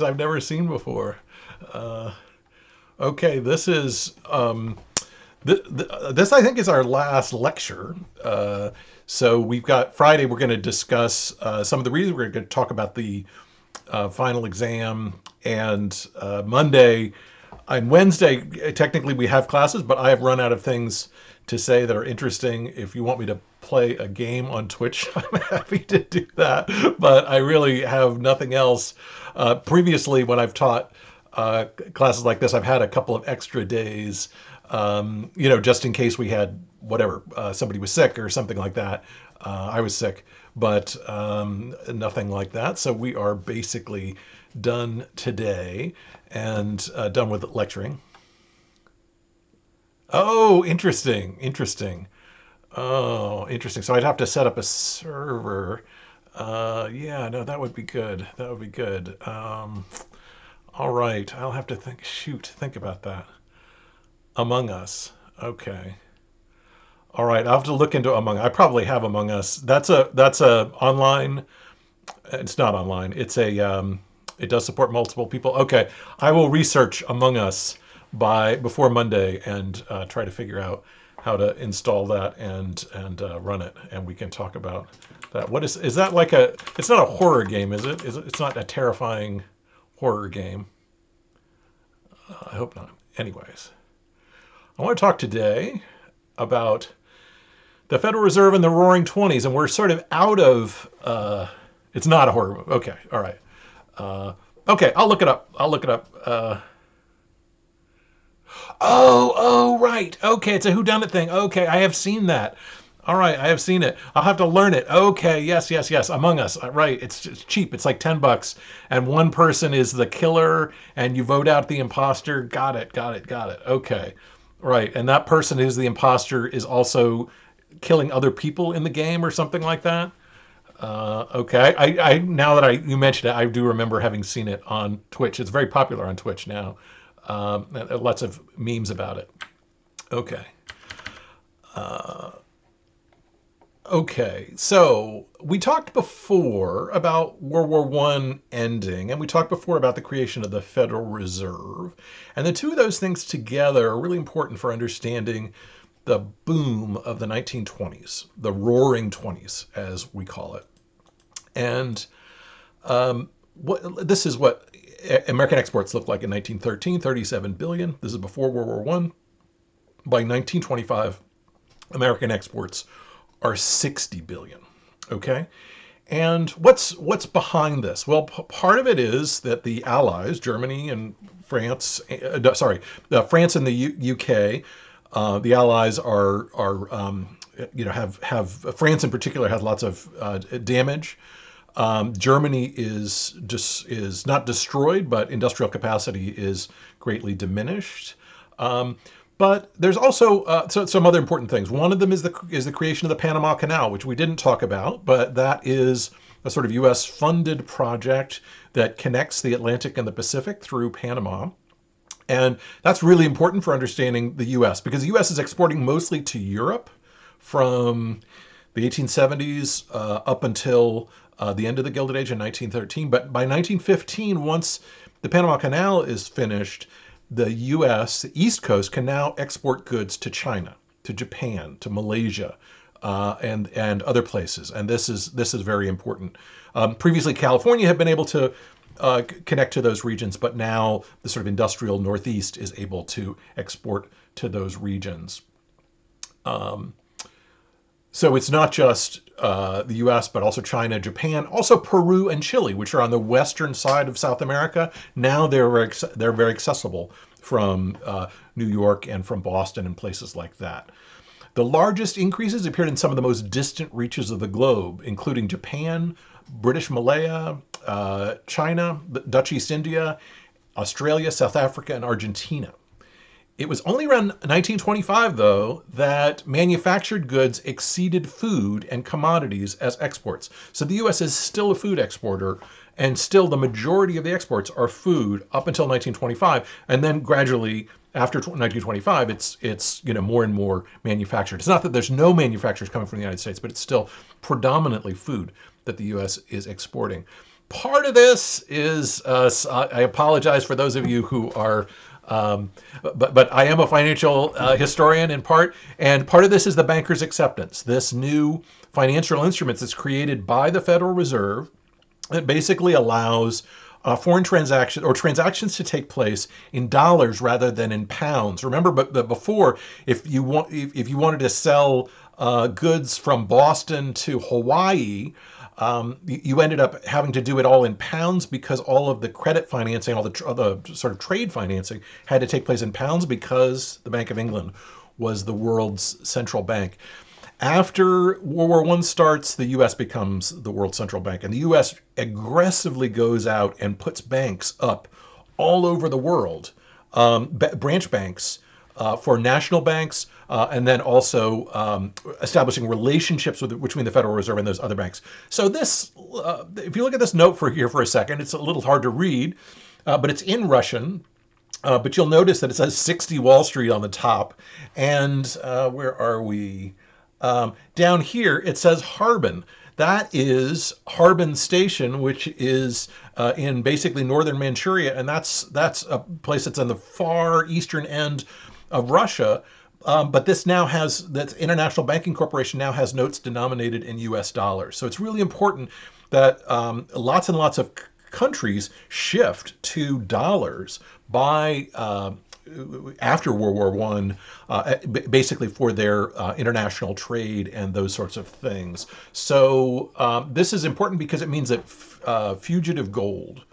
I've never seen before. Uh, okay, this I think is our last lecture. So we've got Friday. We're going to discuss some of the reasons we're going to talk about the final exam, and Monday and Wednesday. Technically, we have classes, but I have run out of things to say that are interesting. If you want me to play a game on Twitch, I'm happy to do that. But I really have nothing else. Previously, when I've taught classes like this, I've had a couple of extra days, just in case we had whatever, somebody was sick or something like that. I was sick, but nothing like that. So we are basically done today and done with lecturing. Oh, interesting, interesting. Oh, interesting. So I'd have to set up a server. Yeah, no, that would be good. That would be good. All right, I'll have to think. Shoot, think about that. Among Us. Okay. All right, I'll have to look into Among. I probably have Among Us. That's a online. It's not online. It does support multiple people. Okay, I will research Among Us by before Monday and try to figure out how to install that and run it, and we can talk about that. What is that like a? It's not a horror game, is it? Is it? It's not a terrifying horror game. I hope not. Anyways, I want to talk today about the Federal Reserve and the Roaring Twenties, and we're sort of out of. It's not a horror movie. Okay, all right. Okay, I'll look it up. I'll look it up. Oh, right. Okay, it's a whodunit thing. Okay, I have seen that. All right, I have seen it. I'll have to learn it. Okay, yes, yes, yes. Among Us. Right. It's cheap. It's like $10, and one person is the killer, and you vote out the imposter. Got it. Got it. Got it. Okay. Right, and that person who's the imposter is also killing other people in the game or something like that. Okay, I now that you mentioned it, I do remember having seen it on Twitch. It's very popular on Twitch now. Lots of memes about it. Okay. Okay, so we talked before about World War One ending, and we talked before about the creation of the Federal Reserve. And the two of those things together are really important for understanding the boom of the 1920s, the Roaring Twenties, as we call it. And this is what American exports looked like in 1913, 37 billion. This is before World War One. By 1925, American exports are 60 billion. Okay. And what's behind this? Well, part of it is that the Allies, Germany and France, France and the UK, the Allies have France in particular has lots of damage. Germany is not destroyed, but industrial capacity is greatly diminished. But there's also some other important things. One of them is the creation of the Panama Canal, which we didn't talk about, but that is a sort of U.S. funded project that connects the Atlantic and the Pacific through Panama. And that's really important for understanding the U.S. because the U.S. is exporting mostly to Europe from the 1870s up until the end of the Gilded Age in 1913. But by 1915, once the Panama Canal is finished, the U.S., the East Coast, can now export goods to China, to Japan, to Malaysia, and other places. And this is very important. Previously, California had been able to connect to those regions, but now the sort of industrial Northeast is able to export to those regions. So it's not just the U.S., but also China, Japan, also Peru and Chile, which are on the western side of South America. Now they're very accessible from New York and from Boston and places like that. The largest increases appeared in some of the most distant reaches of the globe, including Japan, British Malaya, China, the Dutch East India, Australia, South Africa, and Argentina. It was only around 1925, though, that manufactured goods exceeded food and commodities as exports. So the U.S. is still a food exporter, and still the majority of the exports are food up until 1925, and then gradually after 1925, it's more and more manufactured. It's not that there's no manufacturers coming from the United States, but it's still predominantly food that the U.S. is exporting. Part of this is, I apologize for those of you who are, but I am a financial historian in part, and part of this is the banker's acceptance. This new financial instrument that's created by the Federal Reserve. It basically allows foreign transactions or transactions to take place in dollars rather than in pounds. Remember, but before, if you wanted to sell goods from Boston to Hawaii, you ended up having to do it all in pounds because all of the credit financing, all the sort of trade financing had to take place in pounds because the Bank of England was the world's central bank. After World War I starts, the U.S. becomes the world central bank, and the U.S. aggressively goes out and puts banks up all over the world, branch banks for national banks, and then also establishing relationships between the Federal Reserve and those other banks. So this, if you look at this note for a second, it's a little hard to read, but it's in Russian. But you'll notice that it says 60 Wall Street on the top, and where are we? Down here, it says Harbin. That is Harbin Station, which is in basically northern Manchuria, and that's a place that's on the far eastern end of Russia. But this now has, that International Banking Corporation now has notes denominated in U.S. dollars. So it's really important that lots and lots of countries shift to dollars by after World War One, basically for their international trade and those sorts of things. So this is important because it means that fugitive gold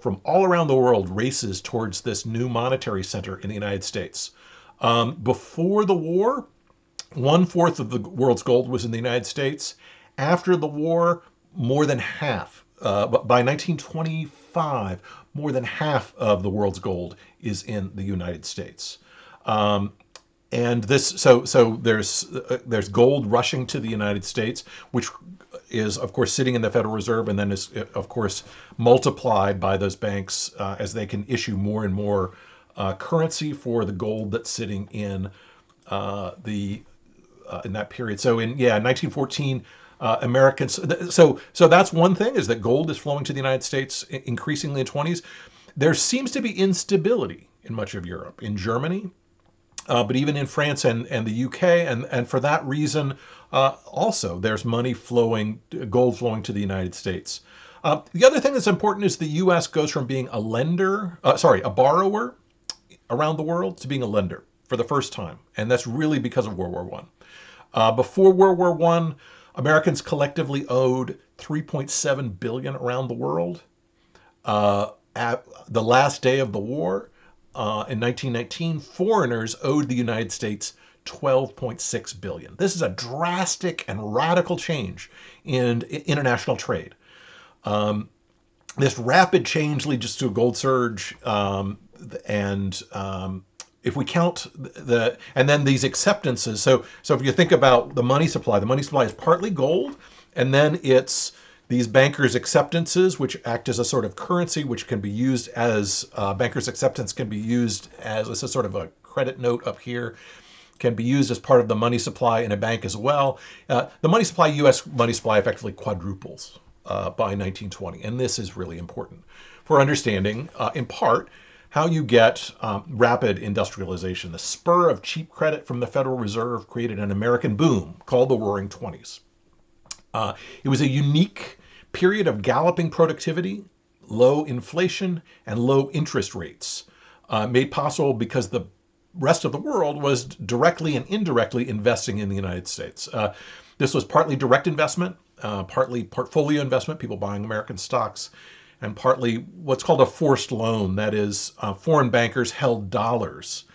from all around the world races towards this new monetary center in the United States. Before the war, 1/4 of the world's gold was in the United States. After the war, more than half. By 1925, more than half of the world's gold is in the United States. And this, so there's gold rushing to the United States, which is of course sitting in the Federal Reserve, and then is of course multiplied by those banks as they can issue more and more currency for the gold that's sitting in the in that period. So in 1914. Americans. So that's one thing, is that gold is flowing to the United States increasingly in 20s. There seems to be instability in much of Europe, in Germany, but even in France and the UK, and for that reason, also there's money flowing, gold flowing to the United States. The other thing that's important is the U.S. goes from being a borrower around the world to being a lender for the first time, and that's really because of World War One. Before World War One, Americans collectively owed $3.7 billion around the world. At the last day of the war, in 1919, foreigners owed the United States $12.6 billion. This is a drastic and radical change in international trade. This rapid change leads to a gold surge, and if we count and then these acceptances. So if you think about the money supply is partly gold, and then it's these bankers' acceptances, which act as a sort of currency, which can be used as bankers' acceptance can be used as a sort of a credit note up here, can be used as part of the money supply in a bank as well. The money supply, U.S. money supply, effectively quadruples by 1920, and this is really important for understanding, in part, how you get rapid industrialization. The spur of cheap credit from the Federal Reserve created an American boom called the Roaring Twenties. It was a unique period of galloping productivity, low inflation, and low interest rates, made possible because the rest of the world was directly and indirectly investing in the United States. This was partly direct investment, partly portfolio investment, people buying American stocks, and partly what's called a forced loan. That is, foreign bankers held dollars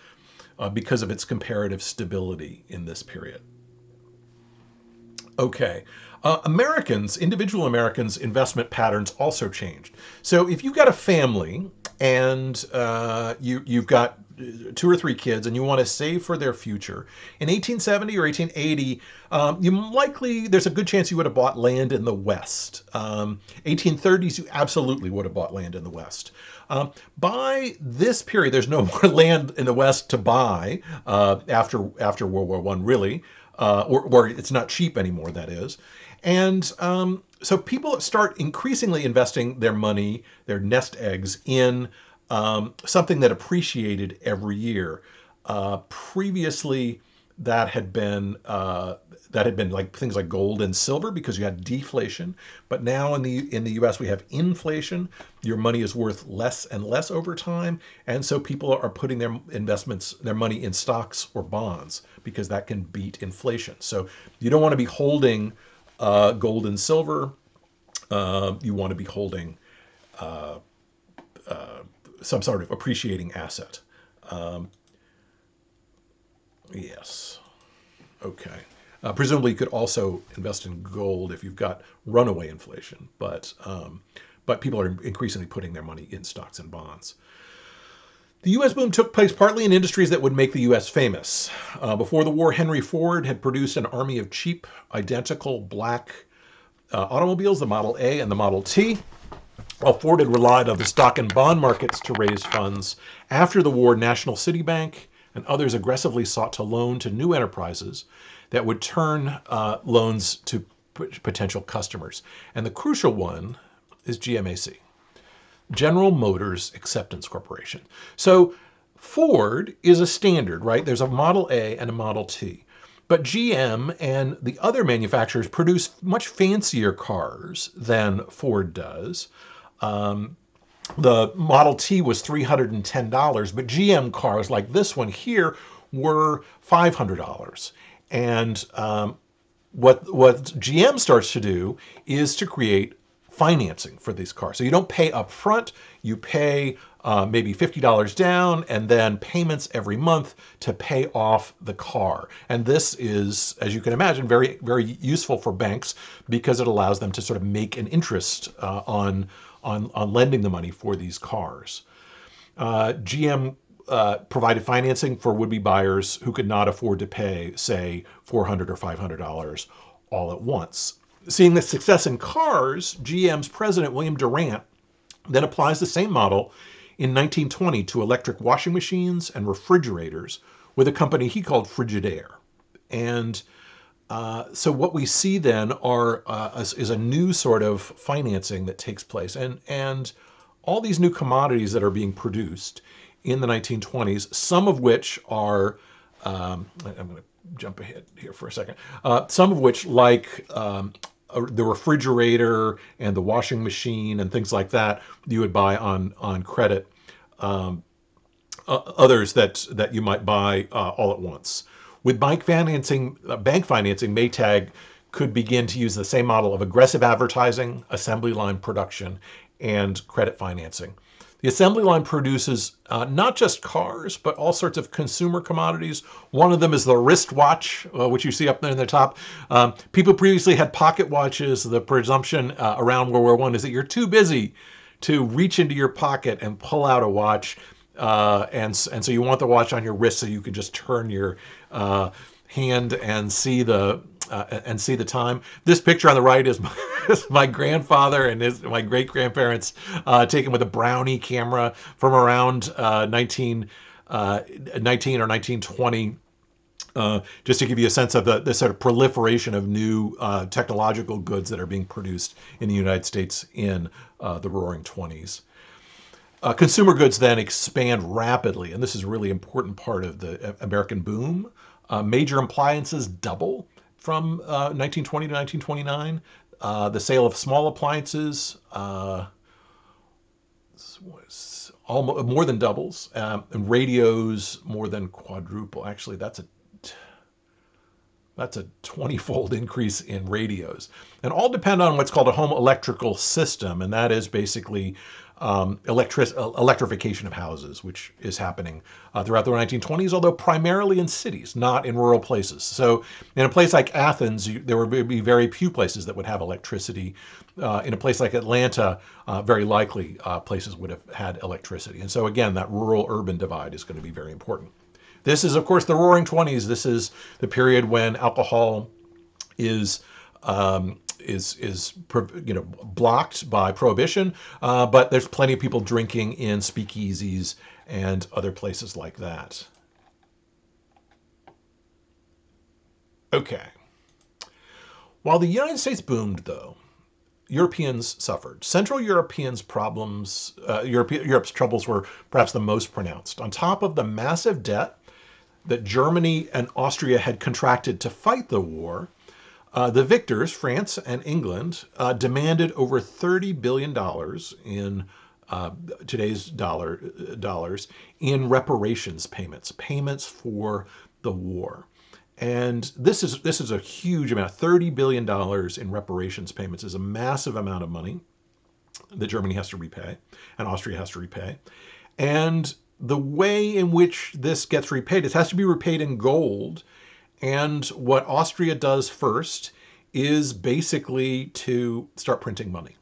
because of its comparative stability in this period. Okay. Individual Americans' investment patterns also changed. So if you've got a family and you've got 2 or 3 kids and you want to save for their future, in 1870 or 1880, there's a good chance you would have bought land in the West. 1830s, you absolutely would have bought land in the West. By this period, there's no more land in the West to buy after World War I, really, or it's not cheap anymore, that is. And so people start increasingly investing their money, their nest eggs, in something that appreciated every year. Previously, that had been like things like gold and silver because you had deflation. But now in the U.S. we have inflation. Your money is worth less and less over time, and so people are putting their money in stocks or bonds because that can beat inflation. So you don't want to be holding gold and silver. You want to be holding some sort of appreciating asset. Yes. Okay. Presumably, you could also invest in gold if you've got runaway inflation, but people are increasingly putting their money in stocks and bonds. The U.S. boom took place partly in industries that would make the U.S. famous. Before the war, Henry Ford had produced an army of cheap, identical black automobiles, the Model A and the Model T. While Ford had relied on the stock and bond markets to raise funds, after the war, National City Bank and others aggressively sought to loan to new enterprises that would turn loans to potential customers. And the crucial one is GMAC, General Motors Acceptance Corporation. So Ford is a standard, right? There's a Model A and a Model T. But GM and the other manufacturers produce much fancier cars than Ford does. The Model T was $310, but GM cars like this one here were $500. And what GM starts to do is to create financing for these cars. So you don't pay up front, you pay maybe $50 down and then payments every month to pay off the car. And this is, as you can imagine, very, very useful for banks because it allows them to sort of make an interest on lending the money for these cars. GM provided financing for would-be buyers who could not afford to pay, say, $400 or $500 all at once. Seeing the success in cars, GM's president, William Durant, then applies the same model in 1920 to electric washing machines and refrigerators with a company he called Frigidaire. And so what we see then is a new sort of financing that takes place. And all these new commodities that are being produced in the 1920s, some of which are, I'm going to jump ahead here for a second, some of which like the refrigerator and the washing machine and things like that you would buy on credit. Others that you might buy all at once. With bank financing, Maytag could begin to use the same model of aggressive advertising, assembly line production, and credit financing. The assembly line produces not just cars, but all sorts of consumer commodities. One of them is the wristwatch, which you see up there in the top. People previously had pocket watches. The presumption around World War I is that you're too busy to reach into your pocket and pull out a watch. And so you want the watch on your wrist so you can just turn your hand and see the time. This picture on the right is my grandfather and my great grandparents taken with a Brownie camera from around 19 or 1920. Just to give you a sense of the sort of proliferation of new technological goods that are being produced in the United States in the Roaring '20s. Consumer goods then expand rapidly, and this is a really important part of the American boom. Major appliances double from 1920 to 1929. The sale of small appliances was more than doubles, and radios more than quadruple. Actually, that's a 20-fold increase in radios. And all depend on what's called a home electrical system, and that is basically electrification of houses, which is happening throughout the 1920s, although primarily in cities, not in rural places. So in a place like Athens, there would be very few places that would have electricity. In a place like Atlanta, very likely places would have had electricity. And so again, that rural-urban divide is going to be very important. This is, of course, the Roaring '20s. This is the period when alcohol is blocked by prohibition, but there's plenty of people drinking in speakeasies and other places like that. Okay. While the United States boomed, though, Europeans suffered. Central Europeans' problems, Europe's troubles were perhaps the most pronounced. On top of the massive debt that Germany and Austria had contracted to fight the war, the victors, France and England, demanded over $30 billion in today's dollars in reparations payments, payments for the war. And this is a huge amount. $30 billion in reparations payments is a massive amount of money that Germany has to repay and Austria has to repay. And the way in which this gets repaid, it has to be repaid in gold. And what Austria does first is basically to start printing money.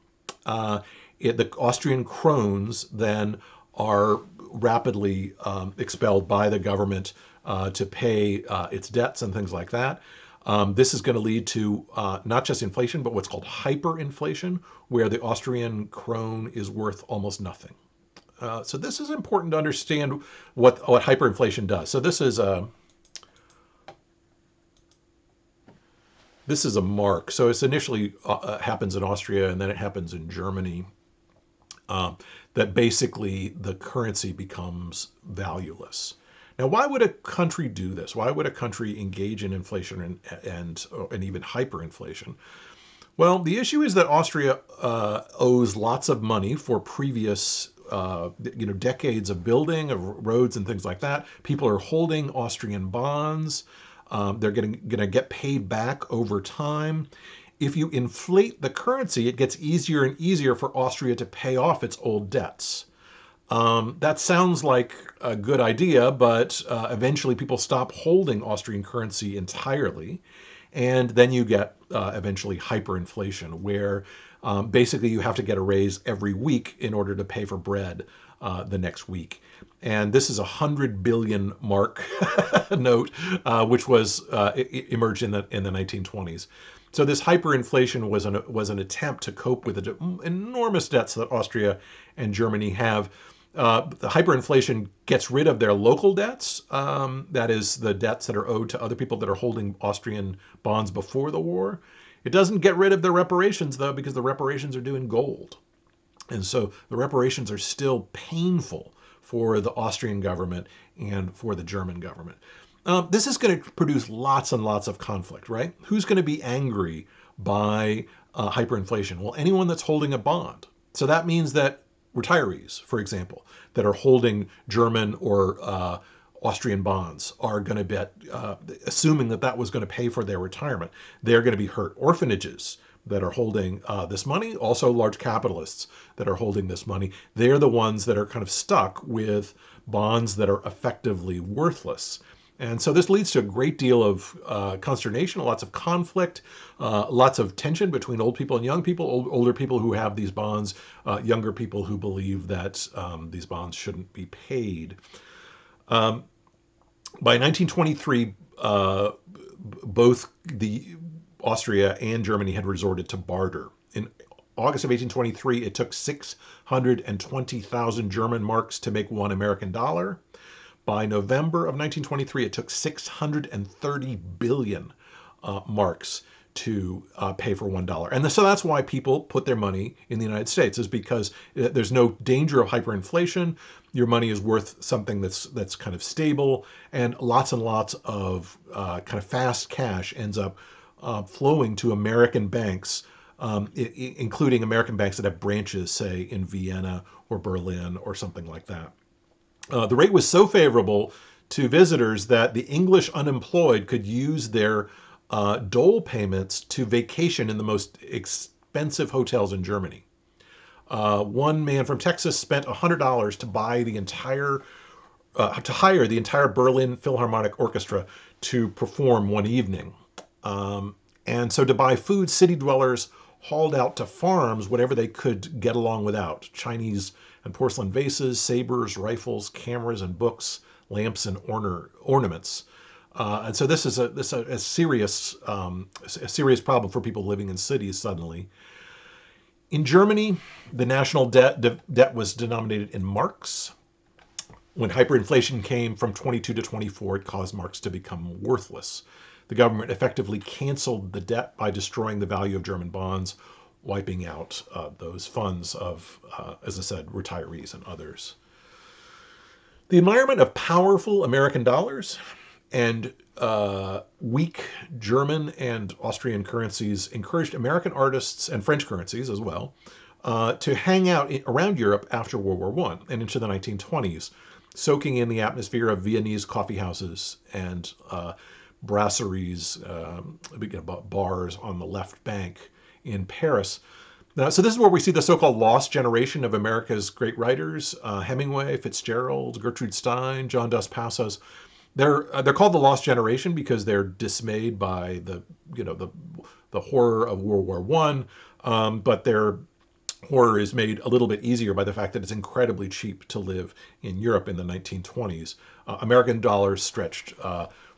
The Austrian krones then are rapidly expelled by the government to pay its debts and things like that. This is going to lead to not just inflation, but what's called hyperinflation, where the Austrian krone is worth almost nothing. So this is important to understand what hyperinflation does. So this is a mark. So it's initially happens in Austria and then it happens in Germany. That basically the currency becomes valueless. Now, why would a country do this? Why would a country engage in inflation and even hyperinflation? Well, the issue is that Austria owes lots of money for previous decades of building of roads and things like that. People are holding Austrian bonds. They're going to get paid back over time. If you inflate the currency, it gets easier and easier for Austria to pay off its old debts. That sounds like a good idea, but eventually people stop holding Austrian currency entirely. And then you get eventually hyperinflation, where basically you have to get a raise every week in order to pay for bread the next week. And this is a 100 billion mark note, which was emerged in the 1920s. So this hyperinflation was an attempt to cope with the enormous debts that Austria and Germany have. The hyperinflation gets rid of their local debts, that is, the debts that are owed to other people that are holding Austrian bonds before the war. It doesn't get rid of the reparations, though, because the reparations are due in gold. And so the reparations are still painful for the Austrian government and for the German government. This is going to produce lots and lots of conflict, right? Who's going to be angry by hyperinflation? Well, anyone that's holding a bond. So that means that retirees, for example, that are holding German or Austrian bonds are going to bet, assuming that was going to pay for their retirement, they're going to be hurt. Orphanages that are holding this money, also large capitalists that are holding this money, they're the ones that are kind of stuck with bonds that are effectively worthless. And so this leads to a great deal of consternation, lots of conflict, lots of tension between old people and young people, older people who have these bonds, younger people who believe that these bonds shouldn't be paid. By 1923, both the Austria and Germany had resorted to barter. In August of 1823, it took 620,000 German marks to make one American dollar. By November of 1923, it took 630 billion marks to pay for $1. And so that's why people put their money in the United States, is because there's no danger of hyperinflation. Your money is worth something that's kind of stable, and lots of kind of fast cash ends up flowing to American banks, including American banks that have branches, say, in Vienna or Berlin or something like that. The rate was so favorable to visitors that the English unemployed could use their dole payments to vacation in the most expensive hotels in Germany. One man from Texas spent $100 to buy to hire the entire Berlin Philharmonic Orchestra to perform one evening. And so to buy food, city dwellers hauled out to farms whatever they could get along without: Chinese and porcelain vases, sabers, rifles, cameras and books, lamps and ornaments. And so this is a serious problem for people living in cities suddenly. In Germany, the national debt was denominated in marks. When hyperinflation came from 22 to 24, it caused marks to become worthless. The government effectively canceled the debt by destroying the value of German bonds, wiping out those funds of, as I said, retirees and others. The environment of powerful American dollars and weak German and Austrian currencies encouraged American artists and French currencies as well to hang out around Europe after World War I and into the 1920s, soaking in the atmosphere of Viennese coffee houses and brasseries, bars on the left bank in Paris. Now, so this is where we see the so-called lost generation of America's great writers: Hemingway, Fitzgerald, Gertrude Stein, John Dos Passos. They're called the lost generation because they're dismayed by the horror of World War One, but their horror is made a little bit easier by the fact that it's incredibly cheap to live in Europe in the 1920s. American dollars stretched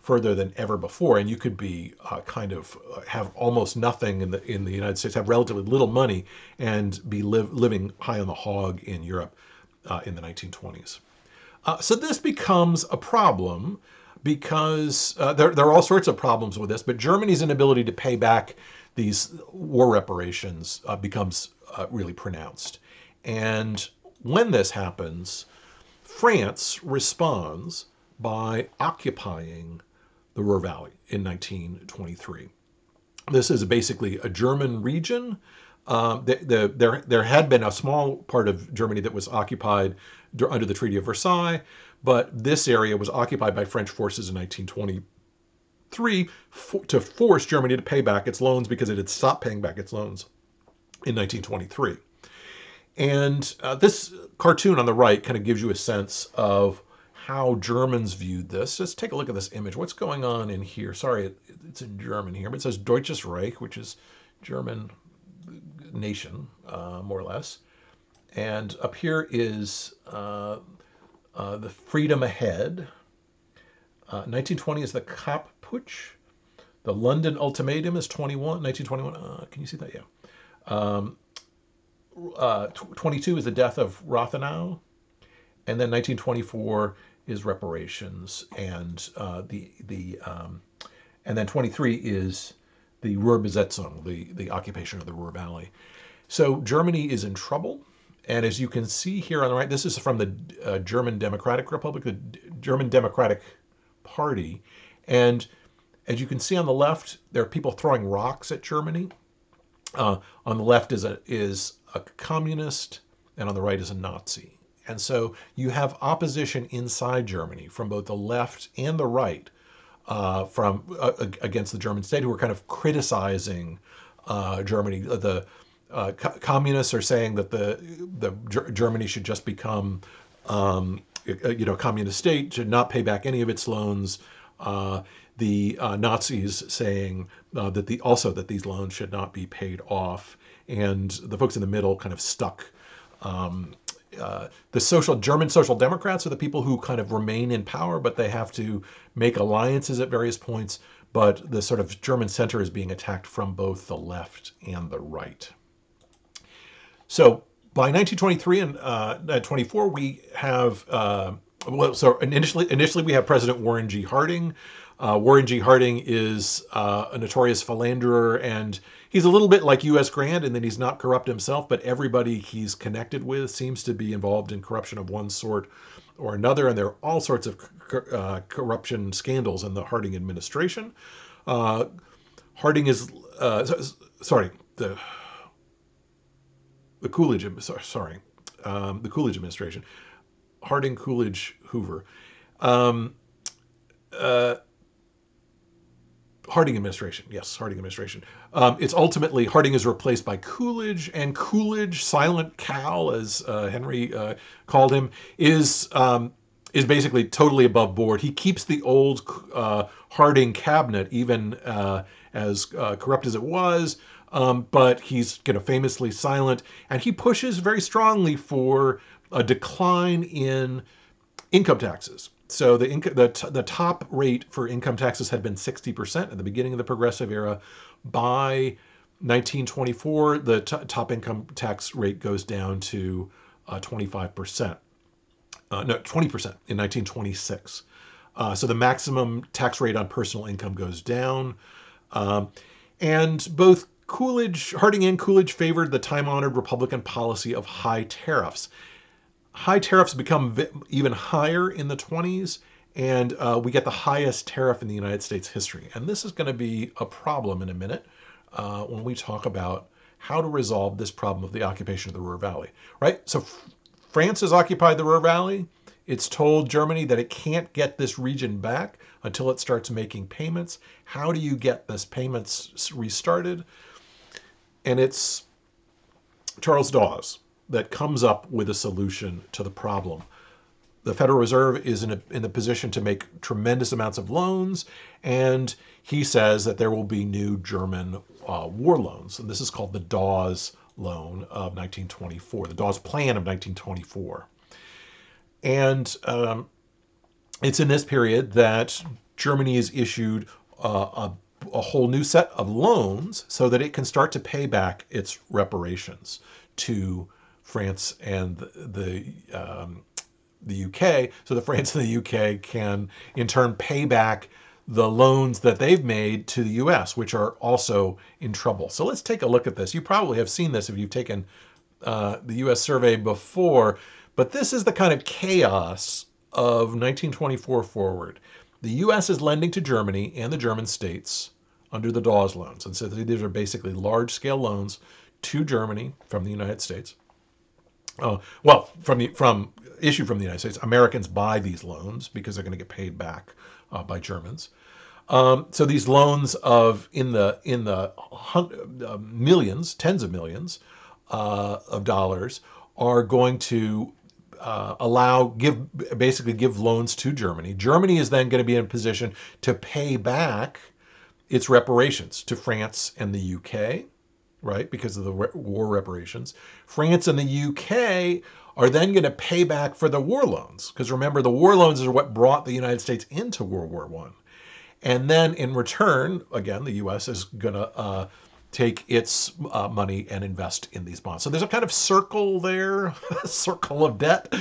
further than ever before, and you could be have almost nothing in the United States, have relatively little money, and be living high on the hog in Europe in the 1920s. So this becomes a problem because there are all sorts of problems with this, but Germany's inability to pay back these war reparations becomes really pronounced. And when this happens, France responds by occupying the Ruhr Valley in 1923. This is basically a German region. There had been a small part of Germany that was occupied under the Treaty of Versailles, but this area was occupied by French forces in 1923 to force Germany to pay back its loans because it had stopped paying back its loans in 1923. And this cartoon on the right kind of gives you a sense of how Germans viewed this. Just take a look at this image. What's going on in here? Sorry, it's in German here, but it says Deutsches Reich, which is German nation, more or less. And up here is the Freedom Ahead. 1920 is the Kapp Putsch. The London Ultimatum is 1921. Can you see that? Yeah. 22 is the death of Rathenau. And then 1924 is reparations, and and then 23 is the Ruhrbesetzung, the occupation of the Ruhr Valley. So Germany is in trouble, and as you can see here on the right, this is from the German Democratic Republic, the German Democratic Party, and as you can see on the left, there are people throwing rocks at Germany. On the left is a communist, and on the right is a Nazi. And so you have opposition inside Germany from both the left and the right against the German state, who are kind of criticizing Germany. The communists are saying that the Germany should just become a communist state, should not pay back any of its loans. The Nazis saying that these loans should not be paid off, and the folks in the middle kind of stuck. The German Social Democrats are the people who kind of remain in power, but they have to make alliances at various points. But the sort of German center is being attacked from both the left and the right. So by 1923 and 24, we have initially we have President Warren G. Harding. Warren G. Harding is a notorious philanderer, and he's a little bit like U.S. Grant in that he's not corrupt himself, but everybody he's connected with seems to be involved in corruption of one sort or another, and there are all sorts of corruption scandals in the Harding administration. Harding is, the Coolidge, the Coolidge administration. Harding, Coolidge, Hoover. Harding administration, yes, Harding administration. It's ultimately, Harding is replaced by Coolidge, and Coolidge, Silent Cal, as Henry called him, is basically totally above board. He keeps the old Harding cabinet, even as corrupt as it was, but he's famously silent, and he pushes very strongly for a decline in income taxes. So the top rate for income taxes had been 60% at the beginning of the Progressive Era. By 1924, the top income tax rate goes down to 25%. No, 20% in 1926. So the maximum tax rate on personal income goes down. And both Harding and Coolidge favored the time-honored Republican policy of high tariffs. High tariffs become even higher in the 20s, and we get the highest tariff in the United States history. And this is going to be a problem in a minute when we talk about how to resolve this problem of the occupation of the Ruhr Valley, right? So France has occupied the Ruhr Valley. It's told Germany that it can't get this region back until it starts making payments. How do you get this payments restarted? And it's Charles Dawes that comes up with a solution to the problem. The Federal Reserve is in a position to make tremendous amounts of loans, and he says that there will be new German war loans. And this is called the Dawes Loan of 1924, the Dawes Plan of 1924. And it's in this period that Germany is issued a whole new set of loans so that it can start to pay back its reparations to France and the UK, so that France and the UK can in turn pay back the loans that they've made to the US, which are also in trouble. So let's take a look at this. You probably have seen this if you've taken the US survey before, but this is the kind of chaos of 1924 forward. The US is lending to Germany and the German states under the Dawes loans. And so these are basically large-scale loans to Germany from the United States. From issued from the United States. Americans buy these loans because they're going to get paid back by Germans. So these loans in the millions, tens of millions of dollars are going to give loans to Germany. Germany is then going to be in a position to pay back its reparations to France and the UK, right, because of the war reparations. France and the UK are then going to pay back for the war loans, because remember, the war loans are what brought the United States into World War I. And then in return, again, the US is going to take its money and invest in these bonds. So there's a kind of circle there, a circle of debt,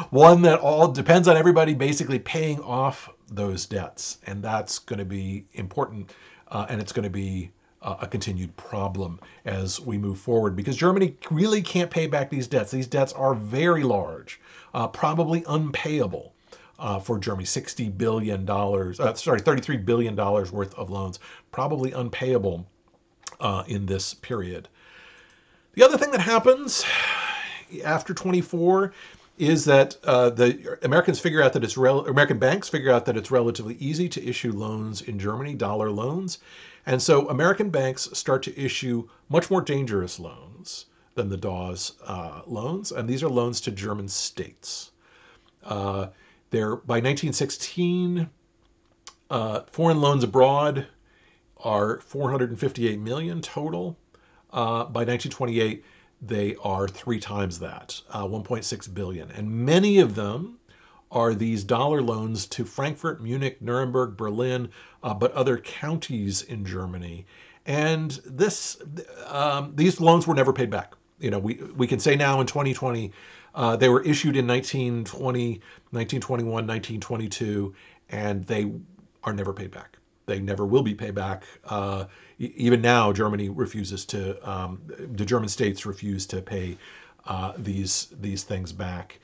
one that all depends on everybody basically paying off those debts. And that's going to be important, and it's going to be a continued problem as we move forward, because Germany really can't pay back these debts. These debts are very large, probably unpayable. For Germany, $33 billion worth of loans, probably unpayable in this period. The other thing that happens after 24 is that the American banks figure out that it's relatively easy to issue loans in Germany, dollar loans. And so American banks start to issue much more dangerous loans than the Dawes loans. And these are loans to German states. By 1916, foreign loans abroad are 458 million total. By 1928, they are 3 times that, 1.6 billion. And many of them are these dollar loans to Frankfurt, Munich, Nuremberg, Berlin, but other counties in Germany. And these loans were never paid back. You know, we can say now in 2020, they were issued in 1920, 1921, 1922, and they are never paid back. They never will be paid back. Even now, Germany refuses to. The German states refuse to pay these things back,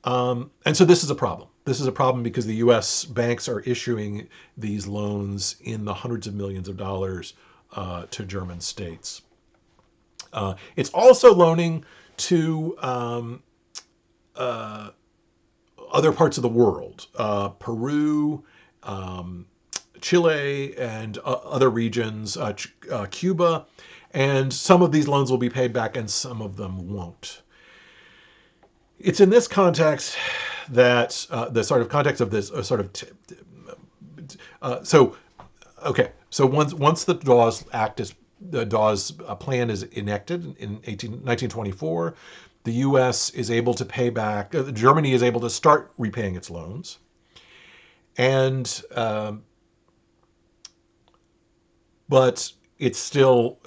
and so this is a problem. This is a problem because the U.S. banks are issuing these loans in the hundreds of millions of dollars to German states. It's also loaning to other parts of the world, Peru, Chile, and other regions, Cuba, and some of these loans will be paid back and some of them won't. It's in this context that the sort of context of this so once the Dawes Plan is enacted in 1924, the U.S. is able to pay back. Germany is able to start repaying its loans, and but it's still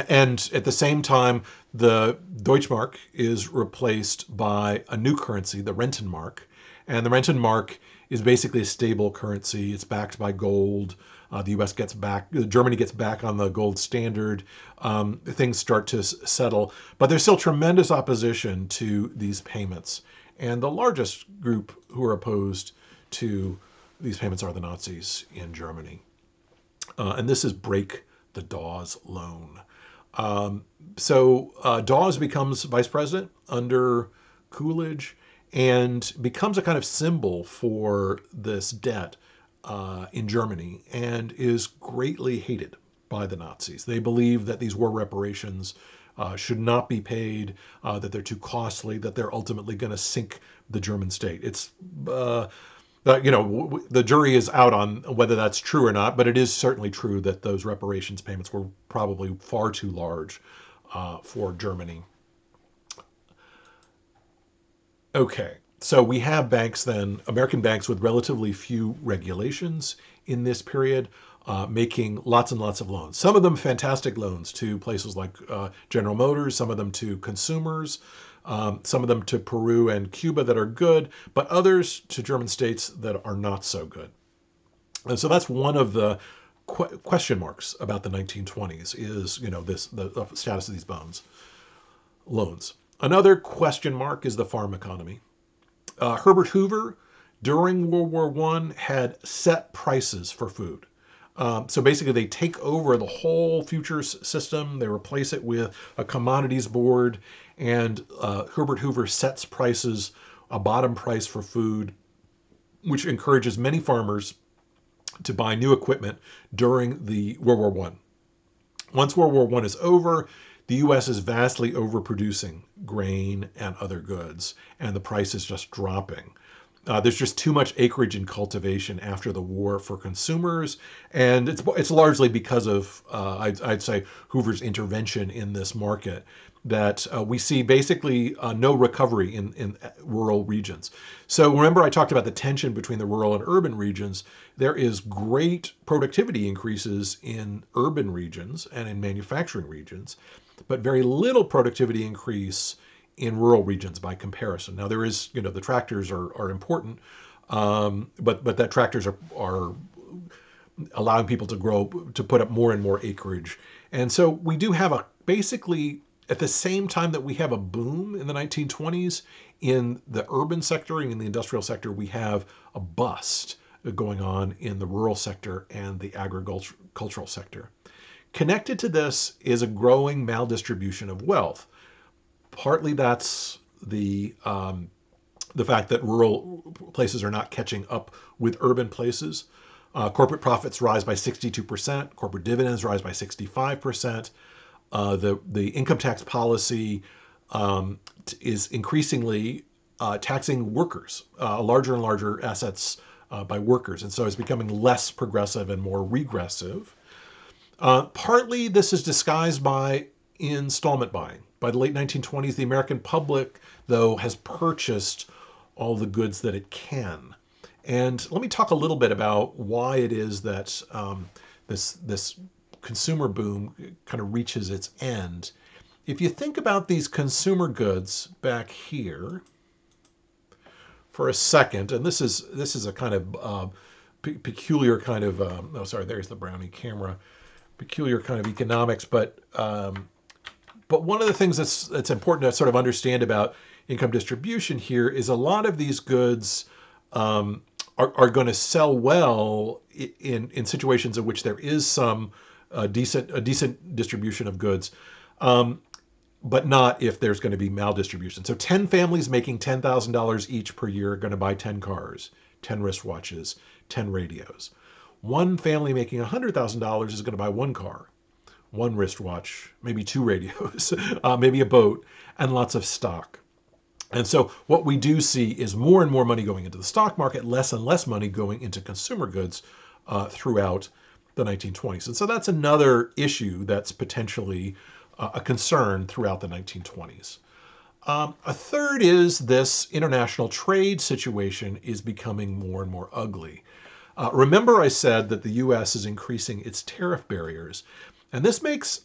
and at the same time, The Deutschmark is replaced by a new currency, the Rentenmark. And the Rentenmark is basically a stable currency. It's backed by gold. The U.S. gets back, Germany gets back on the gold standard. Things start to settle, but there's still tremendous opposition to these payments. And the largest group who are opposed to these payments are the Nazis in Germany. And this is Break the Dawes loan. So Dawes becomes vice president under Coolidge and becomes a kind of symbol for this debt in Germany and is greatly hated by the Nazis. They believe that these war reparations should not be paid, that they're too costly, that they're ultimately going to sink the German state. It's the jury is out on whether that's true or not, but it is certainly true that those reparations payments were probably far too large for Germany. Okay, so we have banks then, American banks with relatively few regulations in this period, making lots and lots of loans. Some of them fantastic loans to places like General Motors, some of them to consumers, some of them to Peru and Cuba that are good, but others to German states that are not so good. And so that's one of the question marks about the 1920s is, the status of these loans. Another question mark is the farm economy. Herbert Hoover, during World War I, had set prices for food. So basically, they take over the whole futures system. They replace it with a commodities board, and Herbert Hoover sets prices, a bottom price for food, which encourages many farmers to buy new equipment during the World War I. Once World War I is over, the U.S. is vastly overproducing grain and other goods, and the price is just dropping. There's just too much acreage in cultivation after the war for consumers, and it's largely because of I'd say Hoover's intervention in this market that we see basically no recovery in rural regions. So remember I talked about the tension between the rural and urban regions. There is great productivity increases in urban regions and in manufacturing regions, but very little productivity increase in rural regions by comparison. Now there is, the tractors are important, but that tractors are allowing people to put up more and more acreage. And so we do have basically at the same time that we have a boom in the 1920s in the urban sector and in the industrial sector, we have a bust going on in the rural sector and the agricultural sector. Connected to this is a growing maldistribution of wealth. Partly that's the fact that rural places are not catching up with urban places. Corporate profits rise by 62%. Corporate dividends rise by 65%. The income tax policy is increasingly taxing workers, larger and larger assets by workers. And so it's becoming less progressive and more regressive. Partly this is disguised by installment buying. By the late 1920s, the American public, though, has purchased all the goods that it can. And let me talk a little bit about why it is that this consumer boom kind of reaches its end. If you think about these consumer goods back here for a second, and this is a kind of peculiar kind of there's the Brownie camera, peculiar kind of economics, but one of the things that's important to sort of understand about income distribution here is a lot of these goods are going to sell well in situations in which there is some decent distribution of goods, but not if there's going to be maldistribution. So 10 families making $10,000 each per year are going to buy 10 cars, 10 wristwatches, 10 radios. One family making $100,000 is going to buy one car, one wristwatch, maybe two radios, maybe a boat, and lots of stock. And so what we do see is more and more money going into the stock market, less and less money going into consumer goods throughout the 1920s. And so that's another issue that's potentially a concern throughout the 1920s. A third is this international trade situation is becoming more and more ugly. Remember I said that the U.S. is increasing its tariff barriers. And this makes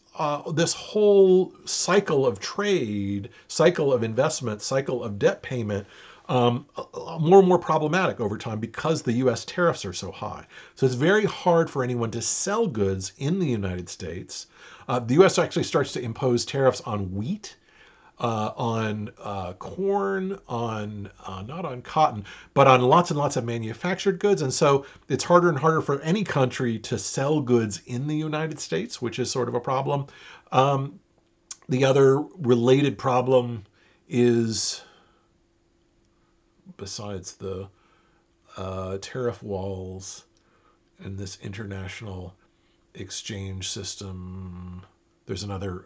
this whole cycle of trade, cycle of investment, cycle of debt payment more and more problematic over time because the US tariffs are so high. So it's very hard for anyone to sell goods in the United States. The US actually starts to impose tariffs on wheat, on corn, on not on cotton, but on lots and lots of manufactured goods. And so it's harder and harder for any country to sell goods in the United States, which is sort of a problem. The other related problem is, besides the tariff walls and this international exchange system, there's another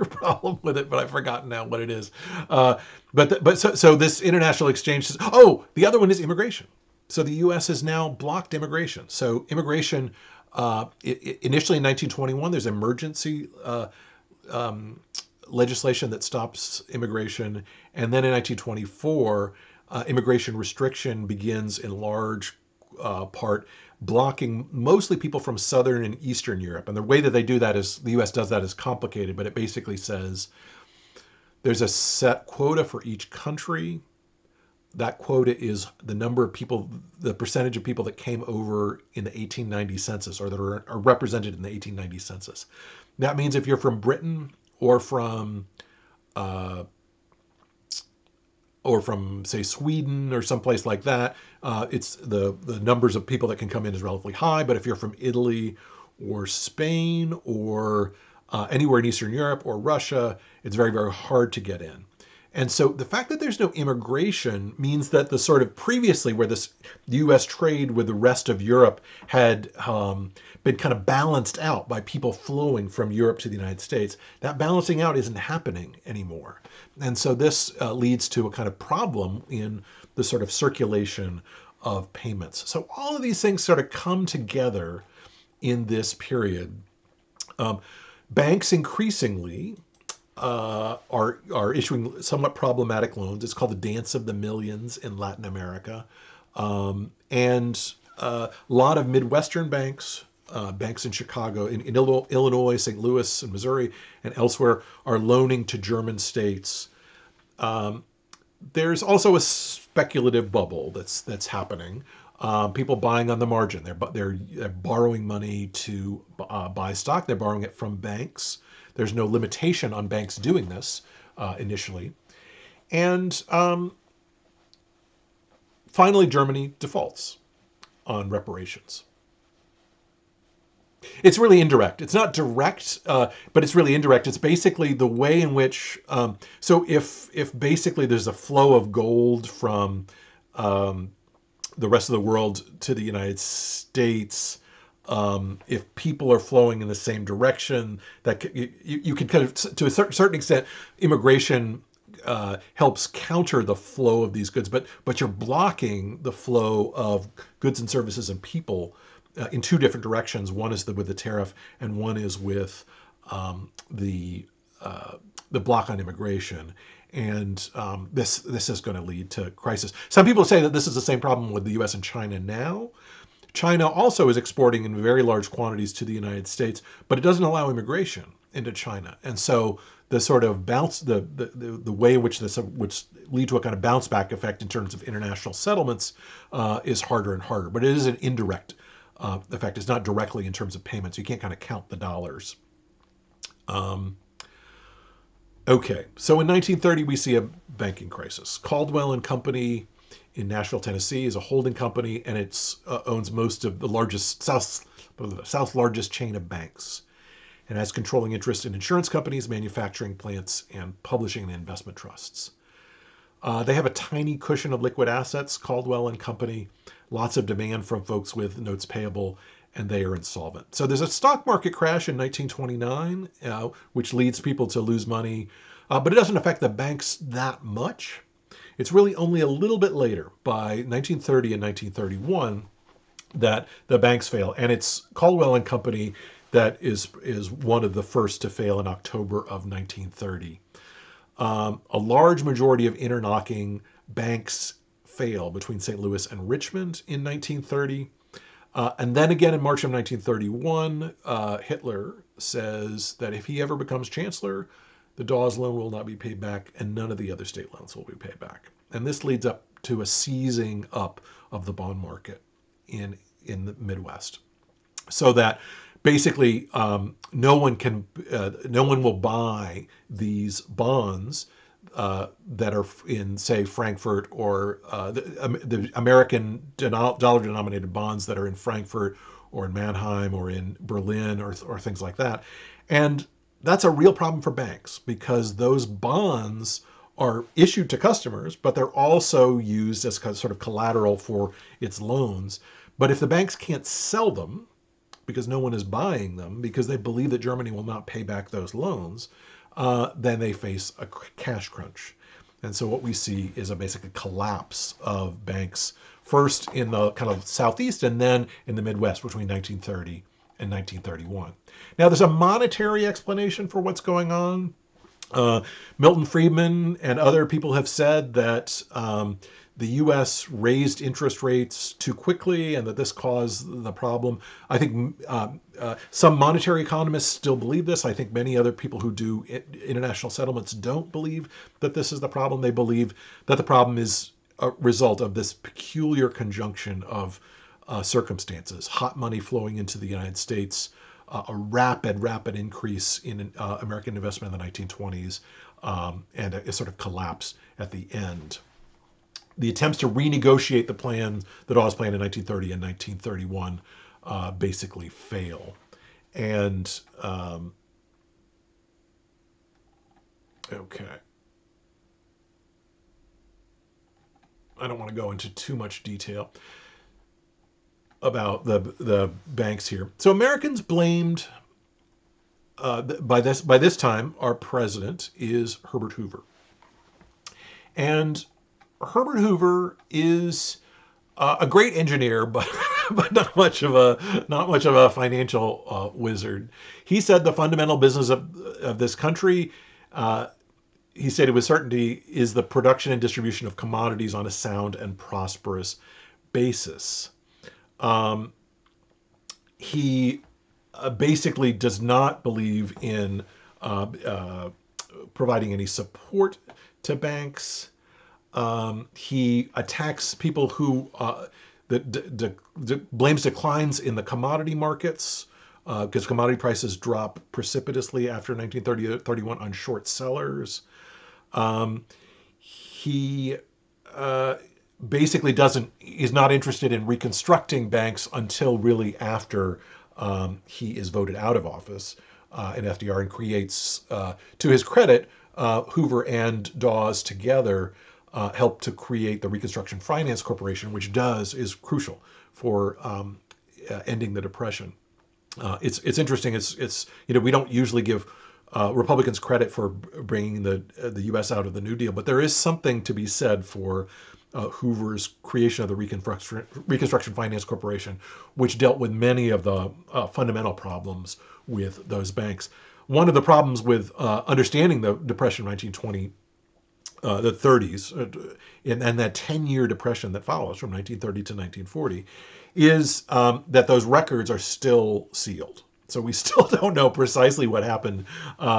problem with it, but I've forgotten now what it is. So this international exchange system. Oh, the other one is immigration. So the U.S. has now blocked immigration. So immigration, initially in 1921, there's emergency legislation that stops immigration, and then in 1924, immigration restriction begins in large part blocking mostly people from Southern and Eastern Europe. And the way that they do that is the US does that is complicated, but it basically says there's a set quota for each country. That quota is the number of people, the percentage of people that came over in the 1890 census or that are represented in the 1890 census. That means if you're from Britain uh, or from say Sweden or someplace like that, it's the numbers of people that can come in is relatively high. But if you're from Italy or Spain or anywhere in Eastern Europe or Russia, it's very, very hard to get in. And so the fact that there's no immigration means that the sort of previously where this U.S. trade with the rest of Europe had been kind of balanced out by people flowing from Europe to the United States, that balancing out isn't happening anymore. And so this leads to a kind of problem in the sort of circulation of payments. So all of these things sort of come together in this period. Banks increasingly are issuing somewhat problematic loans. It's called the dance of the millions in Latin America. And a lot of Midwestern banks, banks in Chicago, in Illinois, St. Louis, and Missouri, and elsewhere, are loaning to German states. There's also a speculative bubble that's happening. People buying on the margin. They're borrowing money to buy stock. They're borrowing it from banks. There's no limitation on banks doing this initially. And finally, Germany defaults on reparations. It's really indirect. It's not direct, but it's really indirect. It's basically the way in which. So if basically there's a flow of gold from the rest of the world to the United States, if people are flowing in the same direction, that you can kind of, to a certain extent, immigration helps counter the flow of these goods, but you're blocking the flow of goods and services and people in two different directions. One is with the tariff, and one is with the block on immigration. And this is going to lead to crisis. Some people say that this is the same problem with the U.S. and China now. China also is exporting in very large quantities to the United States, but it doesn't allow immigration into China. And so the sort of the way in which this which lead to a kind of bounce back effect in terms of international settlements is harder and harder. But it is an indirect effect. It's not directly in terms of payments. You can't kind of count the dollars. Okay, so in 1930 we see a banking crisis. Caldwell and Company in Nashville, Tennessee, is a holding company, and it owns most of the South largest chain of banks, and has controlling interest in insurance companies, manufacturing plants, and publishing and investment trusts. They have a tiny cushion of liquid assets, Caldwell and Company, lots of demand from folks with notes payable, and they are insolvent. So there's a stock market crash in 1929, which leads people to lose money, but it doesn't affect the banks that much. It's really only a little bit later, by 1930 and 1931, that the banks fail. And it's Caldwell and Company that is one of the first to fail in October of 1930. A large majority of interlocking banks fail between St. Louis and Richmond in 1930. And then again in March of 1931, Hitler says that if he ever becomes chancellor, the Dawes loan will not be paid back, and none of the other state loans will be paid back. And this leads up to a seizing up of the bond market in the Midwest, so that basically no one will buy these bonds that are in, say, Frankfurt, or the American dollar denominated bonds that are in Frankfurt or in Mannheim or in Berlin, or things like that. And that's a real problem for banks, because those bonds are issued to customers, but they're also used as sort of collateral for its loans. But if the banks can't sell them, because no one is buying them, because they believe that Germany will not pay back those loans, then they face a cash crunch. And so what we see is a basic collapse of banks, first in the kind of Southeast and then in the Midwest between 1930 and 1931. Now, there's a monetary explanation for what's going on. Milton Friedman and other people have said that the U.S. raised interest rates too quickly and that this caused the problem. I think some monetary economists still believe this. I think many other people who do international settlements don't believe that this is the problem. They believe that the problem is a result of this peculiar conjunction of circumstances: hot money flowing into the United States, a rapid increase in American investment in the 1920s, and a sort of collapse at the end. The attempts to renegotiate the Dawes Plan in 1930 and 1931 basically fail. And okay, I don't want to go into too much detail about the banks here. So Americans blamed by this time, our president is Herbert Hoover, and Herbert Hoover is a great engineer, but but not much of a financial wizard. He said the fundamental business of this country, he stated with certainty, is the production and distribution of commodities on a sound and prosperous basis. He basically does not believe in providing any support to banks. He attacks people who blames declines in the commodity markets, because commodity prices drop precipitously after 1930-31 on short sellers. He basically is not interested in reconstructing banks until really after he is voted out of office in FDR, and creates, to his credit, Hoover and Dawes together helped to create the Reconstruction Finance Corporation, which is crucial for ending the Depression. It's interesting. It's we don't usually give Republicans credit for bringing the U.S. out of the New Deal, but there is something to be said for Hoover's creation of the Reconstruction Finance Corporation, which dealt with many of the fundamental problems with those banks. One of the problems with understanding the Depression of 1920, the 30s, and that 10-year depression that follows from 1930 to 1940, is that those records are still sealed. So we still don't know precisely what happened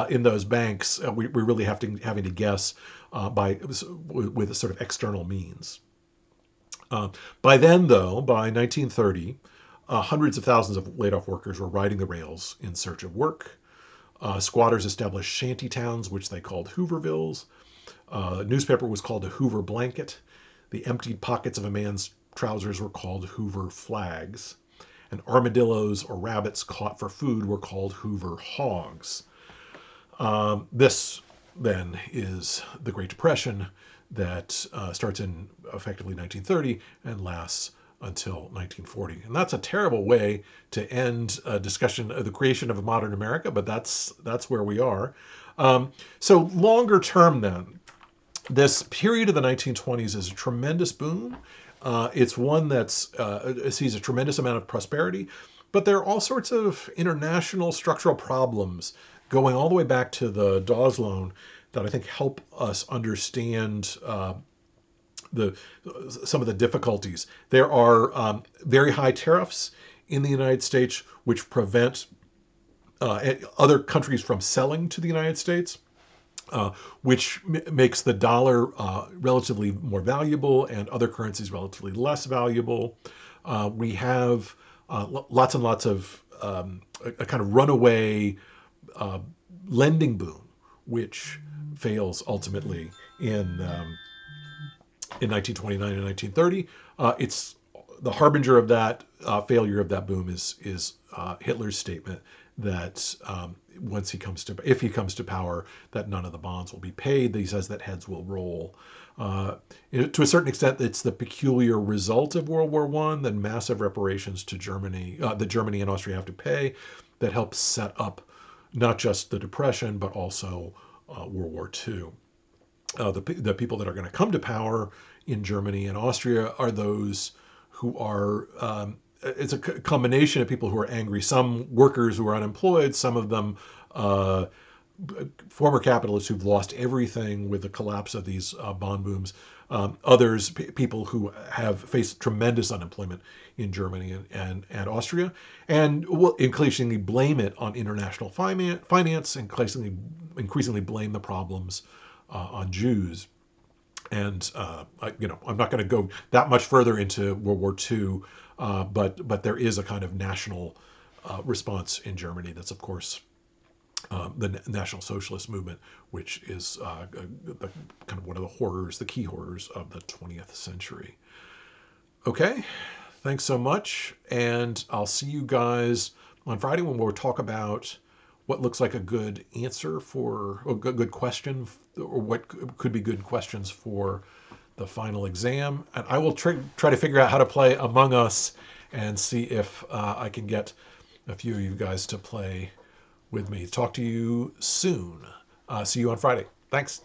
in those banks. We're really having to guess with a sort of external means. By then, though, by 1930, hundreds of thousands of laid-off workers were riding the rails in search of work. Squatters established shanty towns, which they called Hoovervilles. A newspaper was called a Hoover blanket. The emptied pockets of a man's trousers were called Hoover flags. And armadillos or rabbits caught for food were called Hoover hogs. This, then, is the Great Depression that starts in effectively 1930 and lasts until 1940. And that's a terrible way to end a discussion of the creation of modern America, but that's where we are. So longer term, then, this period of the 1920s is a tremendous boom. It's one that sees a tremendous amount of prosperity, but there are all sorts of international structural problems going all the way back to the Dawes loan that I think help us understand some of the difficulties. There are very high tariffs in the United States, which prevent other countries from selling to the United States, which makes the dollar relatively more valuable and other currencies relatively less valuable. We have lots and lots of a kind of runaway lending boom, which fails ultimately in 1929 and 1930. It's the harbinger of that failure of that boom is Hitler's statement that if he comes to power, that none of the bonds will be paid. He says that heads will roll. To a certain extent, it's the peculiar result of World War One, the massive reparations to Germany that Germany and Austria have to pay, that helps set up not just the Depression but also World War Two. The people that are going to come to power in Germany and Austria are those who are. It's a combination of people who are angry. Some workers who are unemployed. Some of them former capitalists who've lost everything with the collapse of these bond booms. Others, people who have faced tremendous unemployment in Germany and Austria, and will increasingly blame it on international finance, increasingly blame the problems on Jews. And I'm not going to go that much further into World War II, but there is a kind of national response in Germany that's, of course, the National Socialist movement, which is kind of one of the horrors, the key horrors of the 20th century. Okay, thanks so much, and I'll see you guys on Friday when we'll talk about what looks like a good answer for a good question, or what could be good questions for the final exam. And I will try to figure out how to play Among Us and see if I can get a few of you guys to play with me. Talk to you soon. See you on Friday. Thanks.